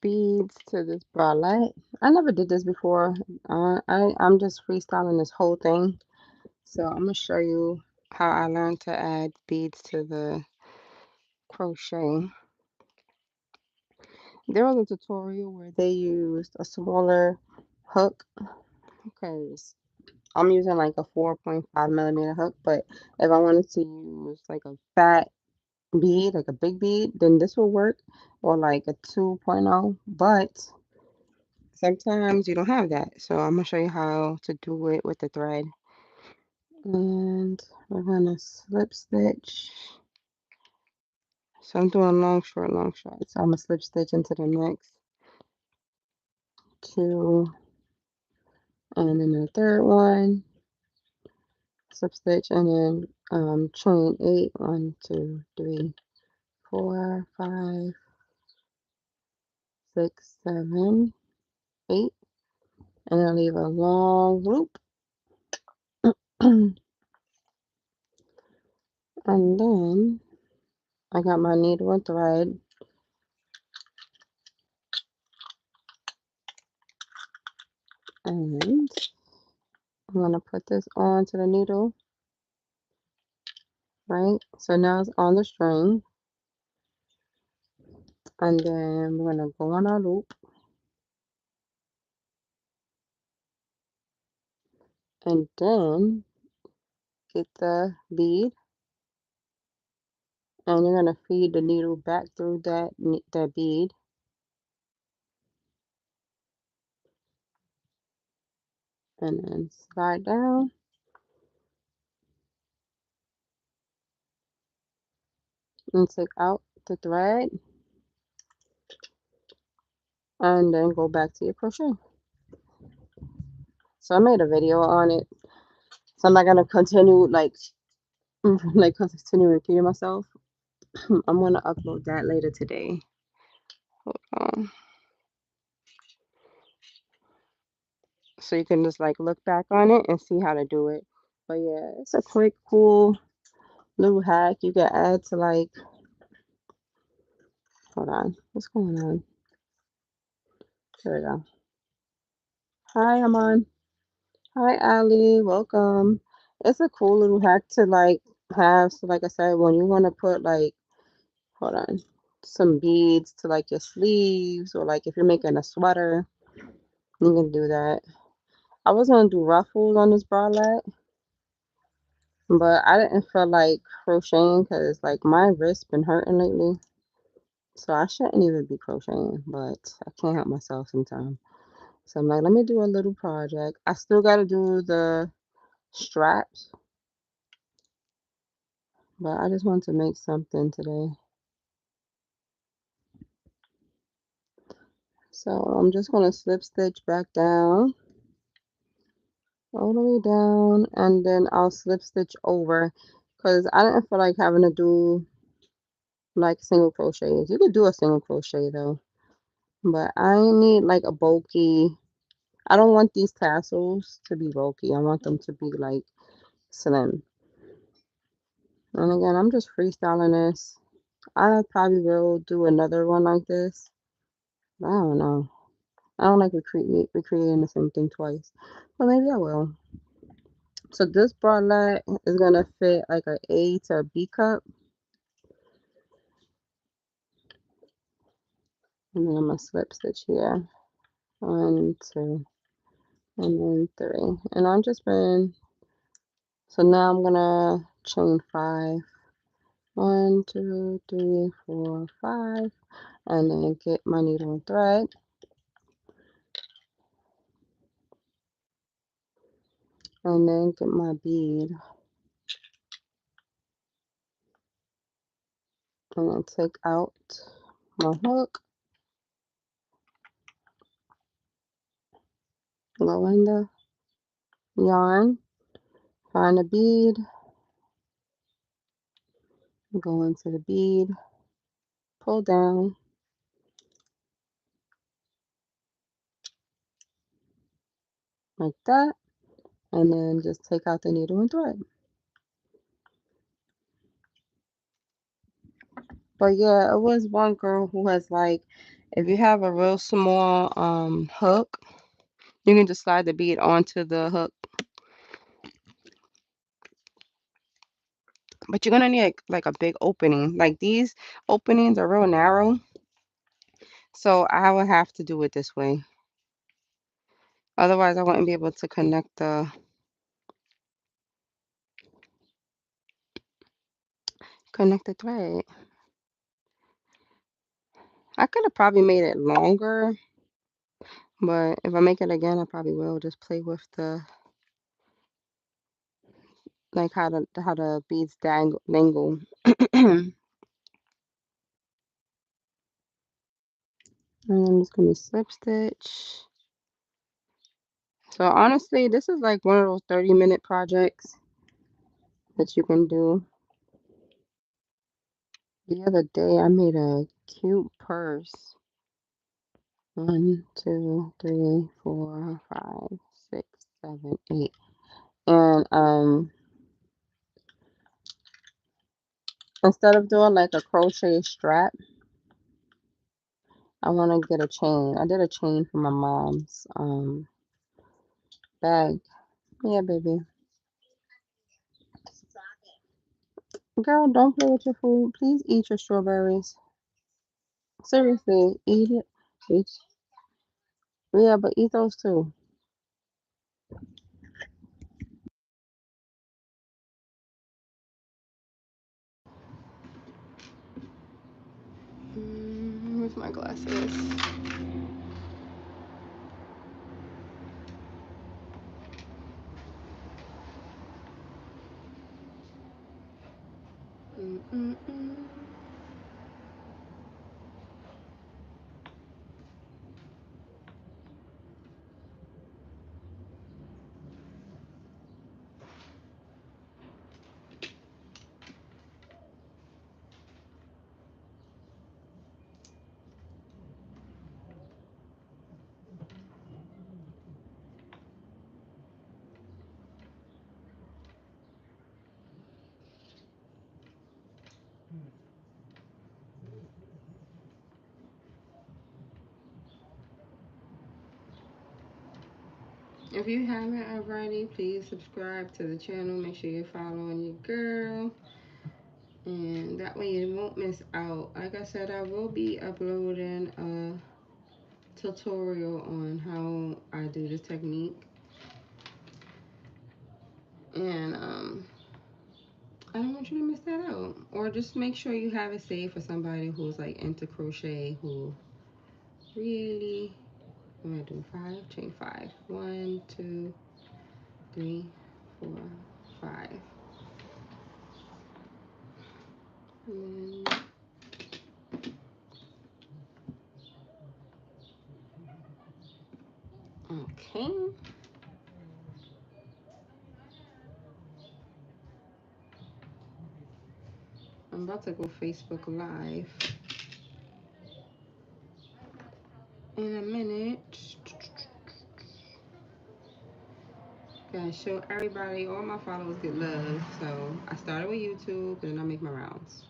beads to this bralette. I never did this before. I'm just freestyling this whole thing. So I'm gonna show you how I learned to add beads to the crochet. There was a tutorial where they used a smaller hook because I'm using like a 4.5 millimeter hook, but if I wanted to use like a fat bead, like a big bead, then this will work, or like a 2.0. But sometimes you don't have that. So I'm gonna show you how to do it with the thread. And we're gonna slip stitch. So I'm doing long, short, long, short. So I'm gonna slip stitch into the next two, and then the third one, slip stitch, and then chain 8, 1, 2, 3, 4, 5, 6, 7, 8, and then leave a long loop. And then I got my needle and thread, and I'm going to put this onto the needle, right? So now it's on the string, and then we're going to go on our loop, and then get the bead, and you're going to feed the needle back through that bead, and then slide down, and take out the thread, and then go back to your crochet. So I made a video on it, so I'm not going to continue like continue repeating myself. I'm gonna upload that later today. Hold on. So you can just like look back on it and see how to do it. But yeah, it's a quick, cool little hack you can add to like, hold on, what's going on? There we go. Hi, Aman. Hi, Ali. Welcome. It's a cool little hack to like have. So like I said, when you want to put like, hold on, some beads to like your sleeves, or like if you're making a sweater, you can do that. I was gonna do ruffles on this bralette, but I didn't feel like crocheting because like my wrist been hurting lately. So I shouldn't even be crocheting, but I can't help myself sometimes. So I'm like, let me do a little project. I still gotta do the straps, but I just want to make something today. So I'm just gonna slip stitch back down, all the way down, and then I'll slip stitch over because I didn't feel like having to do like single crochets. You could do a single crochet though, but I need like a bulky. I don't want these tassels to be bulky. I want them to be like slim. And again, I'm just freestyling this. I probably will do another one like this. But I don't know. I don't like recreating the same thing twice. But maybe I will. So this bralette is gonna fit like a A to a B cup. And then I'm gonna slip stitch here. 1, 2, and then 3. And I've just been, so now I'm gonna chain 5. 1, 2, 3, 4, 5, and then get my needle and thread, and then get my bead, and then take out my hook, go in the yarn, find a bead, go into the bead, pull down like that, and then just take out the needle and thread. But yeah, it was one girl who has like, if you have a real small hook, you can just slide the bead onto the hook. But you're gonna need like a big opening. Like these openings are real narrow, so I would have to do it this way. Otherwise, I wouldn't be able to connect the thread. I could have probably made it longer, but if I make it again, I probably will just play with the like how the beads dangle. And I'm just gonna slip stitch. So honestly, this is like one of those 30-minute projects that you can do. The other day, I made a cute purse. 1, 2, 3, 4, 5, 6, 7, 8. And instead of doing like a crochet strap, I want to get a chain. I did a chain for my mom's bag. Yeah, baby. Girl, don't play with your food. Please eat your strawberries. Seriously, eat it. Eat. Yeah, but eat those too. Where's my glasses? Mm-mm-mm. If you haven't already, please subscribe to the channel. Make sure you're following your girl. And that way you won't miss out. Like I said, I will be uploading a tutorial on how I do this technique. And I don't want you to miss that out. Or just make sure you have it saved for somebody who's like into crochet, who really, I'm gonna do 5, chain 5. 1, 2, 3, 4, 5. And okay. I'm about to go Facebook Live in a minute. Gotta show everybody, all my followers get love. So I started with YouTube and then I make my rounds.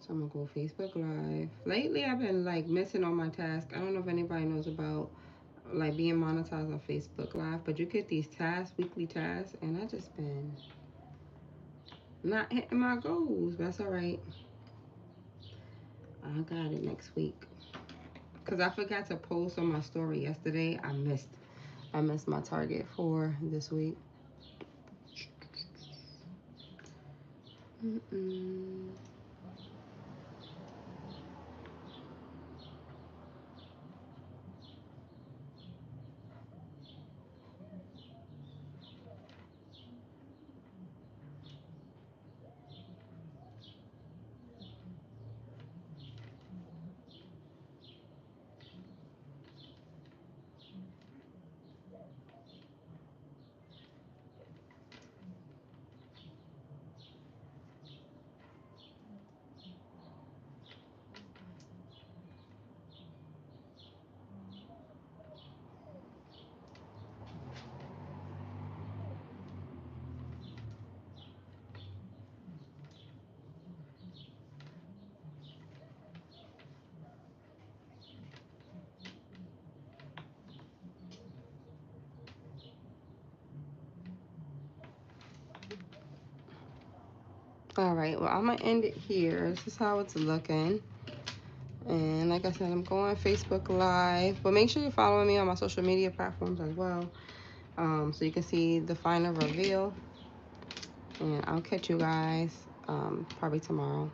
So I'm gonna go Facebook Live. Lately I've been like missing on my tasks. I don't know if anybody knows about like being monetized on Facebook Live, but you get these tasks, weekly tasks, and I just been not hitting my goals. But that's all right. I got it next week. Cause I forgot to post on my story yesterday. I missed my target for this week. Mm-mm. All right, well, I'm gonna end it here. This is how it's looking. And like I said, I'm going Facebook Live, but make sure you're following me on my social media platforms as well, so you can see the final reveal. And I'll catch you guys probably tomorrow.